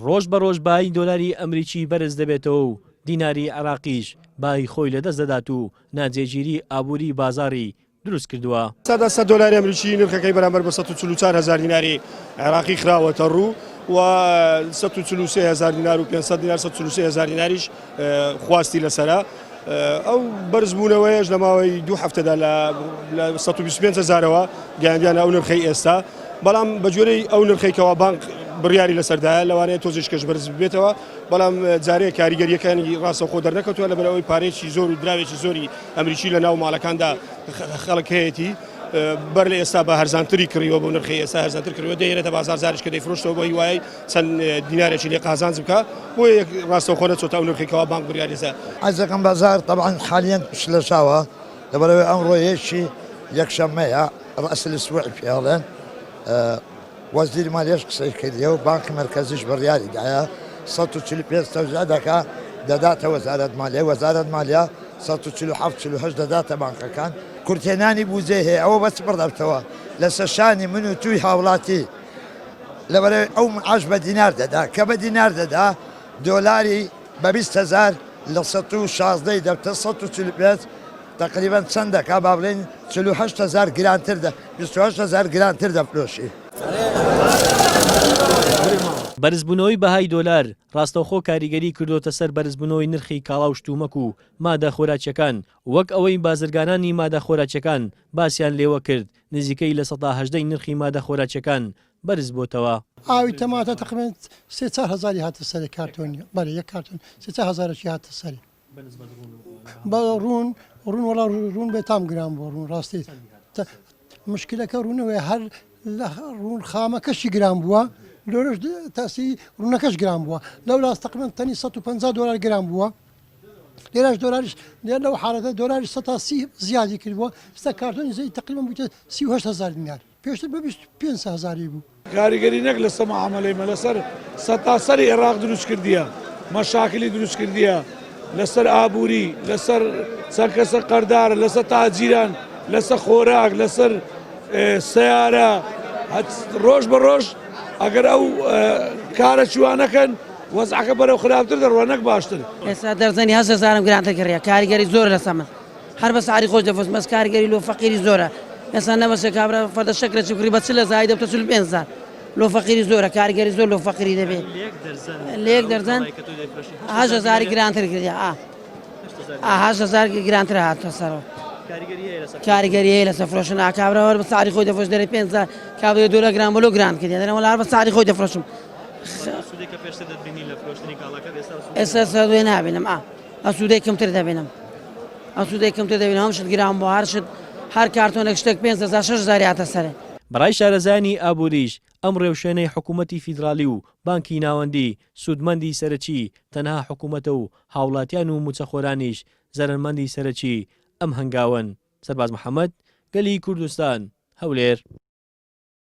ڕۆژ بە ڕۆژ بای دۆلاری ئەمریکی بەرز دەبێتەوە و دیناری عراقیش بای خۆی لەدەست دەدات و ناجێگیری ئابووری بازاری دروست کردووە. سەد دۆلاری ئەمریکی نرخەکەی بەرامبەر بە 144,000 دیناری عراقی خراوەتە ڕوو و 143,000 دینار و 500 دینار 143,000 دیناریش خواستی لەسەرە. ئەو بەرزبوونەوەیش لە ماوەی 2 هەفتەدا لە 125,000ەوە گەیاندیانە ئەو نرخەی ئێستا، بەڵام بە جۆرەی ئەو نرخەیەکەوە بانک بڕیاری لەسەردایە لەوانەیە تۆزیش کەش بەرز بێتەوە، بەڵام جارەیە کاریگەریەکانی ڕاستەوخۆ دەرنەکەوتووە لەبەرەوەی پارێکی زۆر و دراوێکی زۆری ئەمریکی لە ناو ماڵەکاندا خەڵک هەیەی بەر لە ئێستا بە هەرزانتری کڕیوە بۆ نرخی ئێستا هەرزانتر کردوە دەیێنێتە بازار زارش کە دەیفرۆشتەوە بۆ هیوای چەند دینارێکی لێ قازانج بکە بۆ ڕاستەوخۆ نەچۆتە ئەو نرخێکەوە بانک بڕیاریزە. عزیزەکەم بازار طبعا حاليا شلەشاوە لەبەرەوەی ئەمڕۆ یەکی یەکشەممەیە ڕەس الأسبوع پێڵێن وەزیری مالیەش قسەی کردیە و بانکی مرکزیش بڕیاری دایە 145 دەکا دەداتە وەزارەت مالیە، وەزارەت مالیە 147 دەداتە بانکەکان. کورتێنانی بوجێ هەیە ئەوە بەس بڕدەبتەوە لەسەر شانی من و توی هاوڵاتی لەبەرەوەی ئەو معاش بە دینار دەدا کە بە دینار دەدا دۆلاری بە 20,000 لە 116 دەبتە 145 تقریبا چەند دەکا با بڵێن 48,000 گرانتر 28,000 گرانتر دەفرۆشی. بەرزبوونەوەی بەهای دۆلار ڕاستەوخۆ کاریگەری کردوتە سەر بەرزبوونەوەی نرخی کاڵا و شتومەک و مادە خۆراکیەکان، وەک ئەوەی بازرگانانی مادە خۆراکیەکان باسییان لێوە کرد نزیکەی لە 118 نرخی مادە خۆراکیەکان بەرز بۆتەوە. ئاوی تەماتە تقریبا 3,000 هاتە سەری کارتۆنی بەڵێ یەک کارتۆن 3,000 هاتە سەری بە ڕوون وەڵا ڕوون بێ تام گران بۆ ڕوون ڕاستی مشکلەکە ڕوونەوەی هەر لە ڕوون خامەکەشی گران بووە لۆرەش تاسی ڕوونەکەش گران بووە لەو لاست تقریبا تەنی 150 دلار گران بووە لێرەش دۆلاریش لێر لەو حالەتە دۆلاری 130 زیادی کردبووە ستا کارتۆنی زەی تقریبا بوویتە 38,000 دینار پێشتر بە 25,000 بوو. کاریگەری نەک لەسەر معاملەیمە لەسەر سەتاسەری عێراق دروست کردیە، مەشاکلی دروست کردیە لەسەر ئابووری، لەسەر چەند کەسە قەردارە، لەسەر تاجیران، لەسەر خۆراک، لەسەر سیارە ڕۆژ بە ڕۆژ ئەگەر ئەو کارە چوانەکەن وەزعەکە بەرەو خراپتر دەڕوە نەک باشتر. ئێستا دەرزەنی 8,000 گرانتر کڕیە کاریگەری زۆر لەسەر من هەر بە سعری خۆش دەفۆست مەس کاریگەری لۆ فەقیری زۆرە ئێستا نەبەسە کابرا فەردە شەکرە چکری بە چ لە زای دەبتە 45,000 لۆ فەقیری زۆرە کاریگەری زۆر لۆ فەقیری دەبێت لێک دەرزەن 8,000 گرانتر کردی 8,000 گرانتر هاتە سەرەوە کاریگەری هەیە لەسەر فرۆشتن کابراوە بە سعری خۆی دەفرۆشت دەرێ 5,000 کابرا دۆلار گران بۆ گران کردی دەنەوە لار بە سعری خۆی دەفرۆشم ئێستا سەدوێ نابینم ئەسوودەی کەمتر دەبینم ئەسوودەی کەمتر دەبینم هەم شت گران بۆ هەر کارتۆنێک شتێک 5,000 6,000 هاتە سەرێ. بەڕای شارەزانی ئابووریش ئەم ڕێوشێنەی حکوومەتی فیدرالی و بانکی ناوەندی سوودمەندی سەرەکی تەنها حکوومەتە و هاوڵاتیان و موچەخۆرانیش زەرمەندی سەرەکی ئەم هەنگاون. سەرباز محەممەد گەلی کوردستان هەولێر.